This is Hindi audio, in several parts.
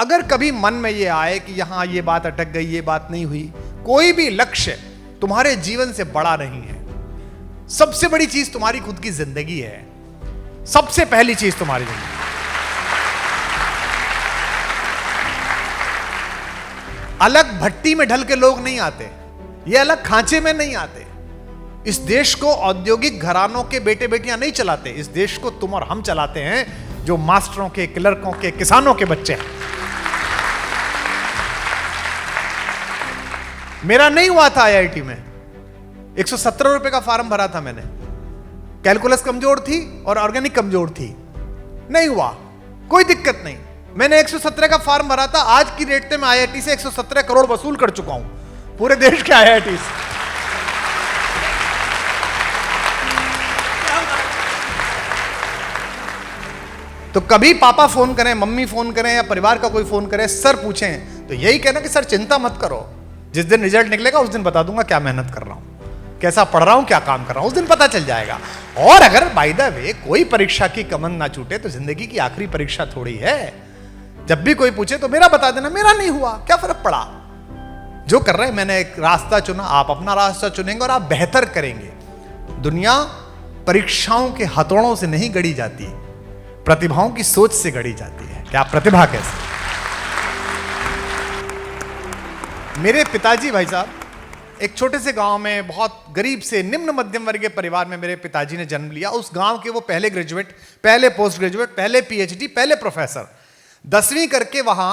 अगर कभी मन में ये आए कि यहां ये बात अटक गई, ये बात नहीं हुई, कोई भी लक्ष्य तुम्हारे जीवन से बड़ा नहीं है। सबसे बड़ी चीज तुम्हारी खुद की जिंदगी है। सबसे पहली चीज तुम्हारी जिंदगी। अलग भट्टी में ढल के लोग नहीं आते, ये अलग खांचे में नहीं आते। इस देश को औद्योगिक घरानों के बेटे बेटियां नहीं चलाते। इस देश को तुम और हम चलाते हैं, जो मास्टरों के, क्लर्कों के, किसानों के बच्चे हैं। मेरा नहीं हुआ था आईआईटी में। 117 रुपए का फॉर्म भरा था मैंने। कैलकुलस कमजोर थी और ऑर्गेनिक कमजोर थी, नहीं हुआ, कोई दिक्कत नहीं। मैंने 117 का फॉर्म भरा था। आज की रेट में मैं आईआईटी से 117 करोड़ वसूल कर चुका हूं, पूरे देश के आईआईटी से। तो कभी पापा फोन करें, मम्मी फोन करें या परिवार का कोई फोन करे, सर पूछें, तो यही कहना कि सर चिंता मत करो, जिस दिन रिजल्ट निकलेगा उस दिन बता दूंगा क्या मेहनत कर रहा हूं, कैसा पढ़ रहा हूं, क्या काम कर रहा हूं, उस दिन पता चल जाएगा। और अगर बाय द वे कोई परीक्षा की कमंद ना छूटे तो जिंदगी की आखिरी परीक्षा थोड़ी है। जब भी कोई पूछे तो मेरा बता देना, मेरा नहीं हुआ, क्या फर्क पड़ा। जो कर रहे हैं, मैंने एक रास्ता चुना, आप अपना रास्ता चुनेंगे और आप बेहतर करेंगे। दुनिया परीक्षाओं के हथौड़ों से नहीं गढ़ी जाती, प्रतिभाओं की सोच से गढ़ी जाती है। क्या प्रतिभा कैसे। मेरे पिताजी भाई साहब, एक छोटे से गांव में बहुत गरीब से निम्न मध्यम वर्गीय परिवार में मेरे पिताजी ने जन्म लिया। उस गांव के वो पहले ग्रेजुएट, पहले पोस्ट ग्रेजुएट, पहले पीएचडी, पहले प्रोफेसर। 10वीं करके वहां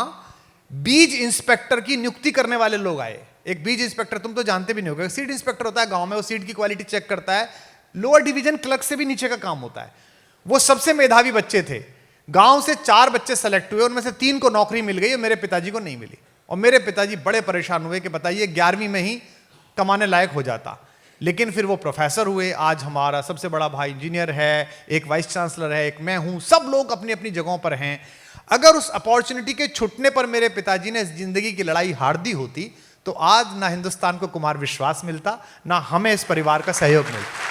बीज इंस्पेक्टर की नियुक्ति करने वाले लोग आए। एक बीज इंस्पेक्टर तुम तो जानते भी नहीं होगे, सीड इंस्पेक्टर होता है गांव में, वो सीड की क्वालिटी चेक करता है। लोअर डिवीजन क्लर्क से भी नीचे का काम होता है। वो सबसे मेधावी बच्चे थे। गांव से 4 बच्चे सेलेक्ट हुए, उनमें से 3 को नौकरी मिल गई और मेरे पिताजी को नहीं मिली। और मेरे पिताजी बड़े परेशान हुए कि बताइए 11वीं में ही कमाने लायक हो जाता। लेकिन फिर वो प्रोफेसर हुए। आज हमारा सबसे बड़ा भाई इंजीनियर है, एक वाइस चांसलर है, एक मैं हूं। सब लोग अपनी अपनी जगहों पर हैं। अगर उस अपॉर्चुनिटी के छूटने पर मेरे पिताजी ने जिंदगी की लड़ाई हार दी होती तो आज ना हिंदुस्तान को कुमार विश्वास मिलता, ना हमें इस परिवार का सहयोग मिलता।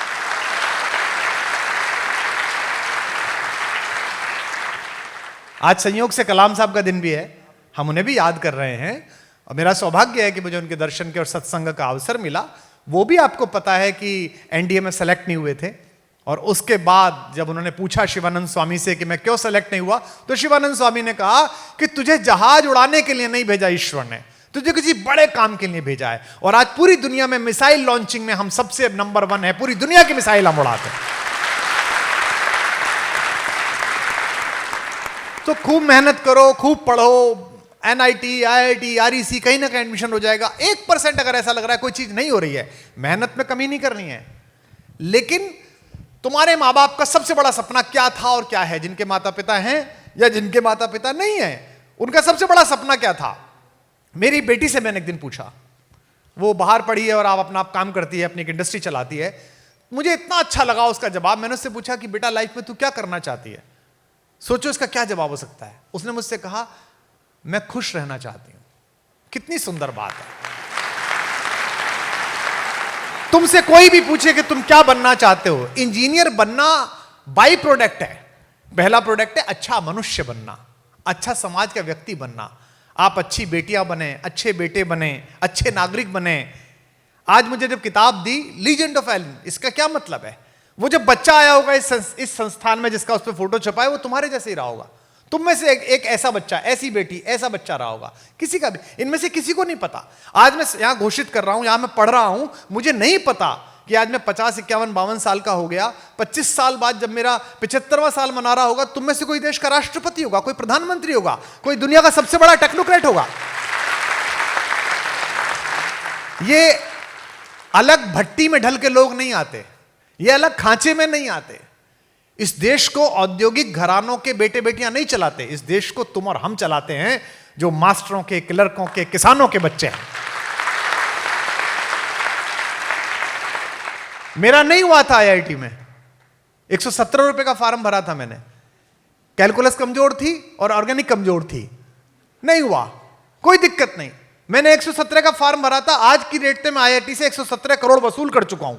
आज संयोग से कलाम साहब का दिन भी है, हम उन्हें भी याद कर रहे हैं। और मेरा सौभाग्य है कि मुझे उनके दर्शन के और सत्संग का अवसर मिला। वो भी आपको पता है कि एनडीए में सेलेक्ट नहीं हुए थे। और उसके बाद जब उन्होंने पूछा शिवानंद स्वामी से कि मैं क्यों सेलेक्ट नहीं हुआ, तो शिवानंद स्वामी ने कहा कि तुझे जहाज उड़ाने के लिए नहीं भेजा ईश्वर ने, तुझे किसी बड़े काम के लिए भेजा है। और आज पूरी दुनिया में मिसाइल लॉन्चिंग में हम सबसे नंबर 1 है, पूरी दुनिया की मिसाइल हम उड़ाते हैं। तो खूब मेहनत करो, खूब पढ़ो। एनआईटी, आईआईटी, आरईसी, कहीं ना कहीं एडमिशन हो जाएगा। 1% अगर ऐसा लग रहा है कोई चीज नहीं हो रही है, मेहनत में कमी नहीं करनी है। लेकिन तुम्हारे माँ बाप का सबसे बड़ा सपना क्या था और क्या है, जिनके माता पिता हैं या जिनके माता पिता नहीं हैं, उनका सबसे बड़ा सपना क्या था। मेरी बेटी से मैंने एक दिन पूछा, वो बाहर पढ़ी है और आप अपना काम करती है, अपनी एक इंडस्ट्री चलाती है। मुझे इतना अच्छा लगा उसका जवाब। मैंने उससे पूछा कि बेटा लाइफ में तू क्या करना चाहती है, सोचो इसका क्या जवाब हो सकता है। उसने मुझसे कहा मैं खुश रहना चाहती हूं। कितनी सुंदर बात है। तुमसे कोई भी पूछे कि तुम क्या बनना चाहते हो, इंजीनियर बनना बाई प्रोडक्ट है। पहला प्रोडक्ट है अच्छा मनुष्य बनना, अच्छा समाज का व्यक्ति बनना। आप अच्छी बेटियां बने, अच्छे बेटे बने, अच्छे नागरिक बने। आज मुझे जब किताब दी लीजेंड ऑफ एलन, इसका क्या मतलब है, वो जब बच्चा आया होगा इस संस्थान में जिसका उस पर फोटो छपा है, वो तुम्हारे जैसे ही रहा होगा। तुम में से एक ऐसा बच्चा, ऐसी बेटी, ऐसा बच्चा रहा होगा। किसी का भी, इनमें से किसी को नहीं पता। आज मैं यहां घोषित कर रहा हूं, यहां मैं पढ़ रहा हूं, मुझे नहीं पता कि आज मैं 50, 51, 52 साल का हो गया। 25 साल बाद जब मेरा 75वां साल मना रहा होगा, तुम में से कोई देश का राष्ट्रपति होगा, कोई प्रधानमंत्री होगा, कोई दुनिया का सबसे बड़ा टेक्नोक्रेट होगा। ये अलग भट्टी में ढल के लोग नहीं आते, ये अलग खांचे में नहीं आते। इस देश को औद्योगिक घरानों के बेटे बेटियां नहीं चलाते। इस देश को तुम और हम चलाते हैं, जो मास्टरों के, क्लर्कों के, किसानों के बच्चे हैं। मेरा नहीं हुआ था आईआईटी में। 117 रुपए का फॉर्म भरा था मैंने। कैलकुलस कमजोर थी और ऑर्गेनिक कमजोर थी, नहीं हुआ, कोई दिक्कत नहीं। मैंने 117 का फॉर्म भरा था। आज की रेट में मैं आईआईटी से 117 करोड़ वसूल कर चुका हूं,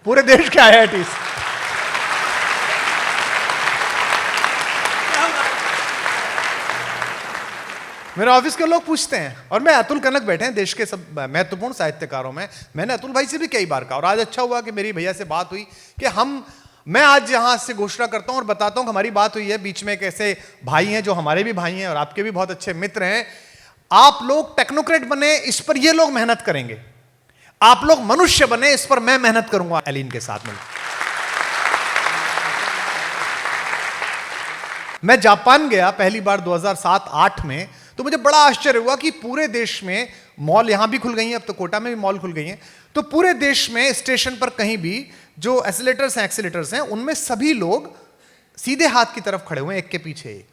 पूरे देश के आईआईटी से। मेरे ऑफिस के लोग पूछते हैं, और मैं अतुल कनक बैठे हैं देश के सब महत्वपूर्ण साहित्यकारों में, मैंने अतुल भाई से भी कई बार कहा, और आज अच्छा हुआ कि मेरी भैया से बात हुई कि मैं आज यहां से घोषणा करता हूं और बताता हूं कि हमारी बात हुई है, बीच में एक ऐसे भाई हैं जो हमारे भी भाई हैं और आपके भी बहुत अच्छे मित्र हैं। आप लोग टेक्नोक्रेट बने, इस पर ये लोग मेहनत करेंगे, आप लोग मनुष्य बने, इस पर मैं मेहनत करूंगा एलिन के साथ मिलकर। मैं जापान गया पहली बार 2007-8 में, तो मुझे बड़ा आश्चर्य हुआ कि पूरे देश में मॉल, यहां भी खुल गई हैं, अब तो कोटा में भी मॉल खुल गई हैं, तो पूरे देश में स्टेशन पर कहीं भी जो एक्सीलेटर्स हैं उनमें सभी लोग सीधे हाथ की तरफ खड़े हुए हैं, एक के पीछे एक।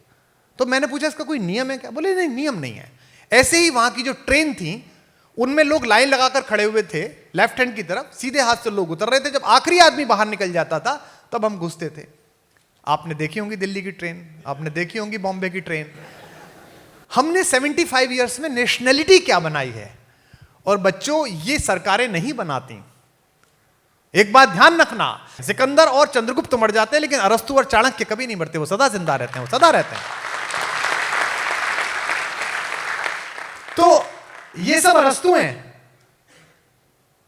तो मैंने पूछा इसका कोई नियम है क्या? बोले नहीं, नियम नहीं है। ऐसे ही वहां की जो ट्रेन थी उनमें लोग लाइन लगाकर खड़े हुए थे, लेफ्ट हैंड की तरफ सीधे हाथ से लोग उतर रहे थे, जब आखिरी आदमी बाहर निकल जाता था तब हम घुसते थे। आपने देखी होंगी दिल्ली की ट्रेन, आपने देखी होंगी बॉम्बे की ट्रेन। हमने 75 ईयर्स में नेशनलिटी क्या बनाई है, और बच्चों ये सरकारें नहीं बनाती। एक बात ध्यान रखना, सिकंदर और चंद्रगुप्त मर जाते हैं लेकिन अरस्तु और चाणक्य कभी नहीं मरते, वो सदा जिंदा रहते हैं, वो सदा रहते हैं। तो ये सब अरस्तु हैं,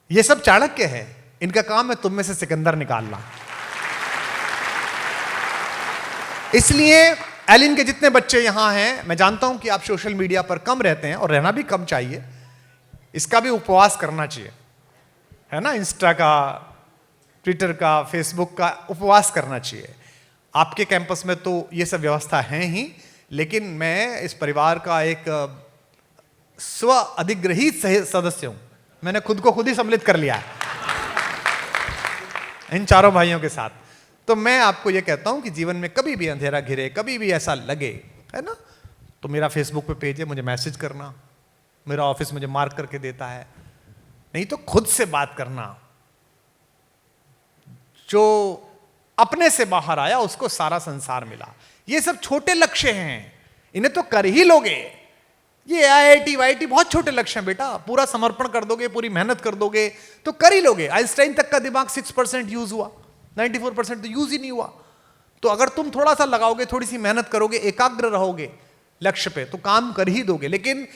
ये सब चाणक्य है, इनका काम है तुम में से सिकंदर निकालना। इसलिए एलिन के जितने बच्चे यहां हैं, मैं जानता हूं कि आप सोशल मीडिया पर कम रहते हैं और रहना भी कम चाहिए, इसका भी उपवास करना चाहिए, है ना, इंस्टा का, ट्विटर का, फेसबुक का उपवास करना चाहिए। आपके कैंपस में तो ये सब व्यवस्था है ही, लेकिन मैं इस परिवार का एक स्व अधिग्रहित सदस्य हूं, मैंने खुद को खुद ही सम्मिलित कर लिया है इन चारों भाइयों के साथ। तो मैं आपको यह कहता हूं कि जीवन में कभी भी अंधेरा घिरे, कभी भी ऐसा लगे, है ना, तो मेरा फेसबुक पे पेज है, मुझे मैसेज करना, मेरा ऑफिस मुझे मार्क करके देता है, नहीं तो खुद से बात करना। जो अपने से बाहर आया उसको सारा संसार मिला। ये सब छोटे लक्ष्य हैं, इन्हें तो कर ही लोगे। ये IIT वाईटी बहुत छोटे लक्ष्य हैं बेटा, पूरा समर्पण कर दोगे, पूरी मेहनत कर दोगे तो कर ही लोगे। आइंस्टाइन तक का दिमाग 6% यूज हुआ, 94% तो यूज ही नहीं हुआ। तो अगर तुम थोड़ा सा लगाओगे, थोड़ी सी मेहनत करोगे, एकाग्र रहोगे लक्ष्य पे, तो काम कर ही दोगे। लेकिन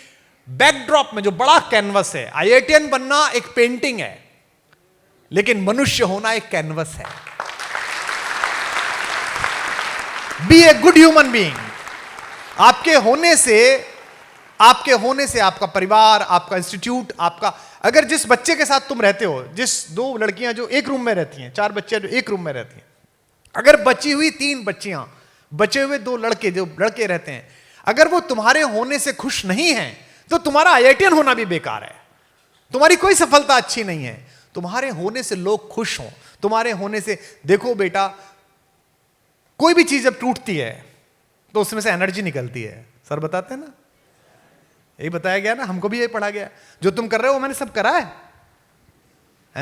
बैकड्रॉप में जो बड़ा कैनवस है, IITian बनना एक पेंटिंग है, लेकिन मनुष्य होना एक कैनवस है। Be a good human being. आपके होने से आपका परिवार, आपका इंस्टीट्यूट, आपका, अगर जिस बच्चे के साथ तुम रहते हो, जिस 2 लड़कियां जो एक रूम में रहती हैं, 4 बच्चे जो एक रूम में रहती हैं, अगर बची हुई 3 बच्चियां, बचे हुए 2 लड़के जो लड़के रहते हैं, अगर वो तुम्हारे होने से खुश नहीं हैं, तो तुम्हारा IITian होना भी बेकार है, तुम्हारी कोई सफलता अच्छी नहीं है। तुम्हारे होने से लोग खुश हों, तुम्हारे होने से, देखो बेटा, कोई भी चीज जब टूटती है तो उसमें से एनर्जी निकलती है। सर बताते हैं ना, यही बताया गया ना, हमको भी यही पढ़ा गया। जो तुम कर रहे हो वो मैंने सब करा है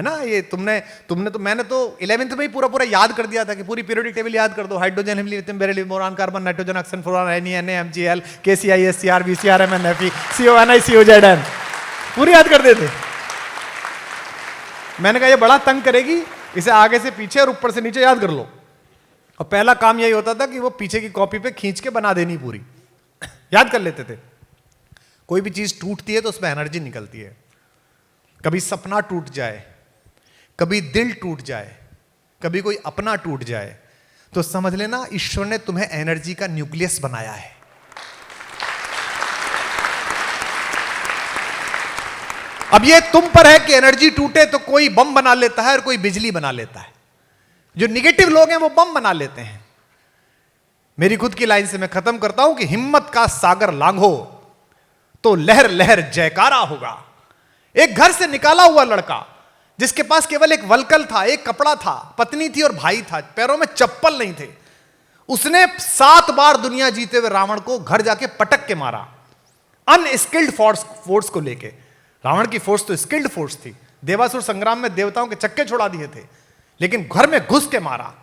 ना। ये तुमने तो, मैंने तो 11th में ही पूरा याद कर दिया था कि पूरी पीरियोडिक टेबल याद कर दो। Hydrogen, helium, lithium, beryllium, boron, carbon, nitrogen, oxygen, fluorine, Na, MgL, KCl, SCr, VCr, Mn, Fe, CONi, COZn, पूरी याद कर देते। मैंने कहा ये बड़ा तंग करेगी, इसे आगे से पीछे और ऊपर से नीचे याद कर लो। और पहला काम यही होता था कि वो पीछे की कॉपी पे खींच के बना देनी पूरी, याद कर लेते थे। कोई भी चीज टूटती है तो उसमें एनर्जी निकलती है। कभी सपना टूट जाए, कभी दिल टूट जाए, कभी कोई अपना टूट जाए, तो समझ लेना ईश्वर ने तुम्हें एनर्जी का न्यूक्लियस बनाया है। अब ये तुम पर है कि एनर्जी टूटे तो कोई बम बना लेता है और कोई बिजली बना लेता है। जो निगेटिव लोग हैं वो बम बना लेते हैं। मेरी खुद की लाइन से मैं खत्म करता हूं कि हिम्मत का सागर लांघो तो लहर लहर जयकारा होगा। एक घर से निकाला हुआ लड़का जिसके पास केवल एक वलकल था, एक कपड़ा था, पत्नी थी और भाई था, पैरों में चप्पल नहीं थे, उसने 7 बार दुनिया जीते हुए रावण को घर जाके पटक के मारा, अनस्किल्ड फोर्स को लेके। रावण की फोर्स तो स्किल्ड फोर्स थी, देवासुर संग्राम में देवताओं के चक्के छोड़ा दिए थे, लेकिन घर में घुस के मारा।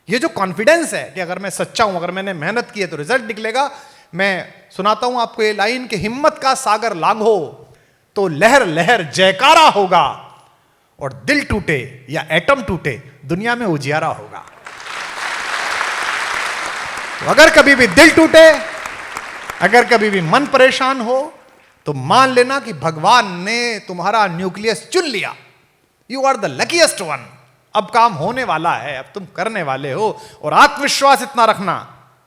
ये जो कॉन्फिडेंस है कि अगर मैं सच्चा हूं, अगर मैंने मेहनत की है तो रिजल्ट निकलेगा। मैं सुनाता हूं आपको ये लाइन कि हिम्मत का सागर लांघो तो लहर लहर जयकारा होगा, और दिल टूटे या एटम टूटे दुनिया में उजियारा होगा। तो अगर कभी भी दिल टूटे अगर कभी भी मन परेशान हो तो मान लेना कि भगवान ने तुम्हारा न्यूक्लियस चुन लिया। You are the luckiest one. अब काम होने वाला है, अब तुम करने वाले हो। और आत्मविश्वास इतना रखना,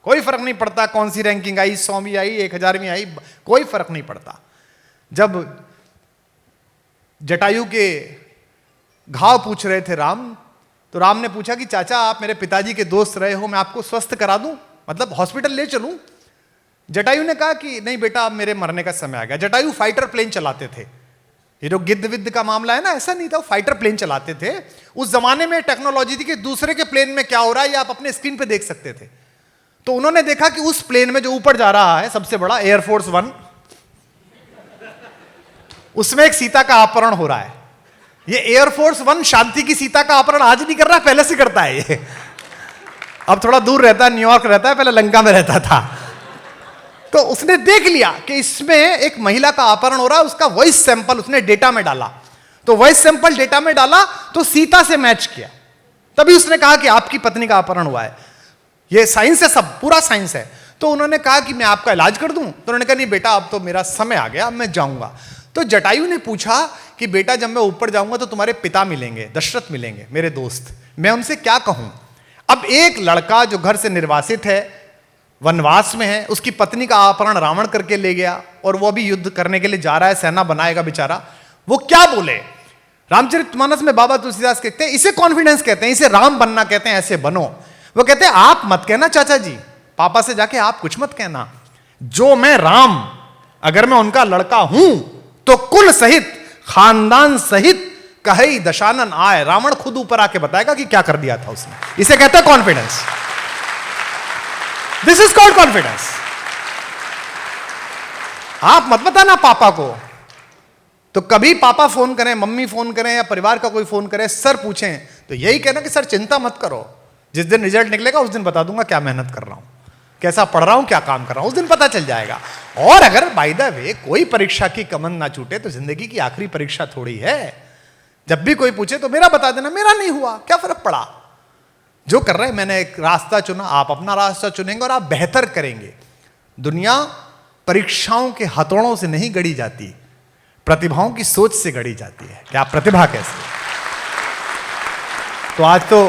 कोई फर्क नहीं पड़ता कौन सी रैंकिंग आई, 100वीं आई, 1000वीं आई, कोई फर्क नहीं पड़ता। जब जटायु के घाव पूछ रहे थे राम, तो राम ने पूछा कि चाचा आप मेरे पिताजी के दोस्त रहे हो, मैं आपको स्वस्थ करा दूं, मतलब हॉस्पिटल ले चलूं। जटायु ने कहा कि नहीं बेटा अब मेरे मरने का समय आ गया। जटायु फाइटर प्लेन चलाते थे। ये जो गिद्ध विद्ध का मामला है ना, ऐसा नहीं था, वो फाइटर प्लेन चलाते थे। उस जमाने में टेक्नोलॉजी थी कि दूसरे के प्लेन में क्या हो रहा है ये आप अपने स्क्रीन पे देख सकते थे। तो उन्होंने देखा कि उस प्लेन में जो ऊपर जा रहा है सबसे बड़ा एयरफोर्स 1, उसमें एक सीता का अपहरण हो रहा है। ये एयरफोर्स 1 शांति की सीता का अपहरण आज नहीं कर रहा, पहले से करता है ये। अब थोड़ा दूर रहता है, न्यूयॉर्क रहता है, पहले लंका में रहता था। तो उसने देख लिया कि इसमें एक महिला का अपहरण हो रहा है, उसका वॉइस सैंपल उसने डेटा में डाला। तो वॉइस सैंपल डेटा में डाला तो सीता से मैच किया। तभी उसने कहा कि आपकी पत्नी का अपहरण हुआ है। ये साइंस है, सब पूरा साइंस है। तो उन्होंने कहा कि मैं आपका इलाज कर दूं। तो उन्होंने कहा नहीं बेटा अब तो मेरा समय आ गया, अब मैं जाऊंगा। तो जटायु ने पूछा कि बेटा जब मैं ऊपर जाऊंगा तो तुम्हारे पिता मिलेंगे, दशरथ मिलेंगे, मेरे दोस्त, मैं उनसे क्या कहूं। अब एक लड़का जो घर से निर्वासित है, वनवास में है, उसकी पत्नी का अपहरण रावण करके ले गया और वो अभी युद्ध करने के लिए जा रहा है, सेना बनाएगा बेचारा, वो क्या बोले। रामचरितमानस में बाबा तुलसीदास कहते हैं इसे कॉन्फिडेंस कहते हैं, इसे राम बनना कहते हैं, ऐसे बनो। वो कहते हैं आप मत कहना चाचा जी, पापा से जाके आप कुछ मत कहना, जो मैं राम अगर मैं उनका लड़का हूं तो कुल सहित खानदान सहित कही दशानन आए। रावण खुद ऊपर आके बताएगा कि क्या कर दिया था उसने। इसे कहते हैं confidence. This is called confidence. आप मत बताना पापा को। तो कभी पापा फोन करें, मम्मी फोन करें या परिवार का कोई फोन करे, सर पूछें तो यही कहना कि सर चिंता मत करो, जिस दिन रिजल्ट निकलेगा उस दिन बता दूंगा क्या मेहनत कर रहा हूं, कैसा पढ़ रहा हूं, क्या काम कर रहा हूं, उस दिन पता चल जाएगा। और अगर बाय द वे कोई परीक्षा की कमन ना छूटे तो जिंदगी की आखिरी परीक्षा थोड़ी है। जब भी कोई पूछे तो मेरा बता देना, मेरा नहीं हुआ, क्या फर्क पड़ा। जो कर रहे हैं मैंने एक रास्ता चुना, आप अपना रास्ता चुनेंगे और आप बेहतर करेंगे। दुनिया परीक्षाओं के हथौड़ों से नहीं गढ़ी जाती, प्रतिभाओं की सोच से गढ़ी जाती है कि आप प्रतिभा कैसे। तो आज तो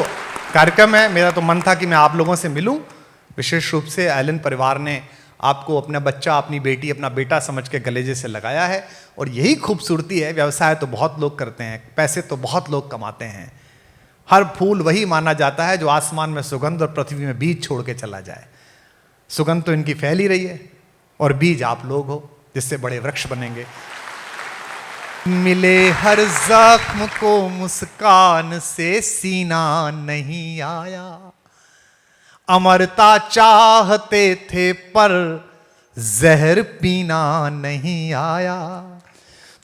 कार्यक्रम है, मेरा तो मन था कि मैं आप लोगों से मिलूं। विशेष रूप से एलन परिवार ने आपको अपना बच्चा, अपनी बेटी, अपना बेटा समझ के गलेजे से लगाया है। और यही खूबसूरती है। व्यवसाय तो बहुत लोग करते हैं, पैसे तो बहुत लोग कमाते हैं, हर फूल वही माना जाता है जो आसमान में सुगंध और पृथ्वी में बीज छोड़ के चला जाए। सुगंध तो इनकी फैल ही रही है और बीज आप लोग हो, जिससे बड़े वृक्ष बनेंगे। मिले हर जख्म को मुस्कान से सीना नहीं आया, अमरता चाहते थे पर जहर पीना नहीं आया।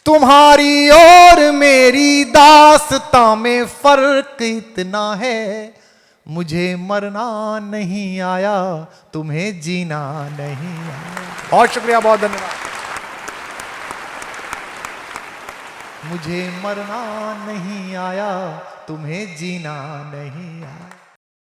तुम्हारी और मेरी दास्तां में फर्क इतना है, मुझे मरना नहीं आया, तुम्हें जीना नहीं आया। बहुत शुक्रिया, बहुत धन्यवाद। मुझे मरना नहीं आया, तुम्हें जीना नहीं आया।